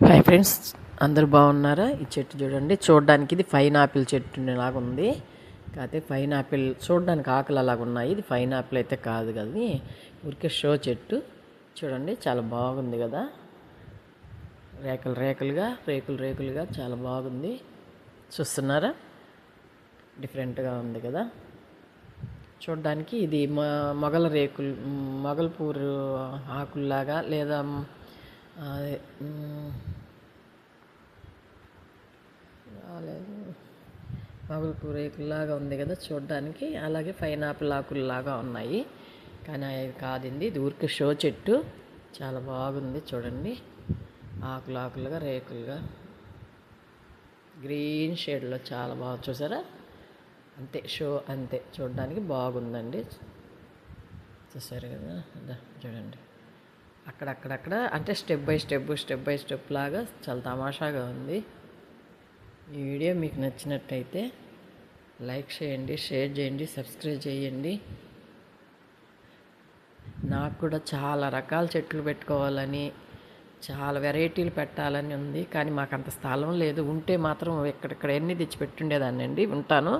Hi friends, అందరూ బాగున్నారా? ఈ చెట్టు చూడండి, చూడడానికి ఇది పైనాపిల్ చెట్టు లాగా ఉంది. కాకపోతే పైనాపిల్ చూడడానికి ఆకులు అలాగ ఉన్నాయి. ఇది పైనాపిల్ అయితే కాదు కదా, ఊరికే షో చెట్టు. చూడండి, చాలా బాగుంది కదా, రేకులుగా చాలా బాగుంది. చూస్తున్నారా? డిఫరెంట్గా ఉంది కదా చూడడానికి. ఇది మొగల్పూరు ఆకుల్లాగా లేదా అదే, రాలేదు, మొగల్పూర్ రేకుల్లాగా ఉంది కదా చూడడానికి. అలాగే పైనాపిల్ ఆకుల్లాగా ఉన్నాయి, కానీ అవి కాదండి. ఇది ఊరికి షో చెట్టు. చాలా బాగుంది చూడండి, ఆకులుగా రేకులుగా గ్రీన్ షేడ్లో చాలా బాగా చూసారా. అంతే, షో అంతే, చూడడానికి బాగుందండి. చూసారు కదా, చూడండి అక్కడక్కడ అంటే స్టెప్ బై స్టెప్ లాగా చాలా తమాషాగా ఉంది. ఈ వీడియో మీకు నచ్చినట్టయితే లైక్ చేయండి, షేర్ చేయండి, సబ్స్క్రైబ్ చేయండి. నాకు కూడా చాలా రకాల చెట్లు పెట్టుకోవాలని, చాలా వెరైటీలు పెట్టాలని ఉంది, కానీ మాకు అంత స్థలం లేదు. ఉంటే మాత్రం ఎక్కడెక్కడ ఎన్ని తెచ్చి పెట్టుండేదాన్ని అండి. ఉంటాను.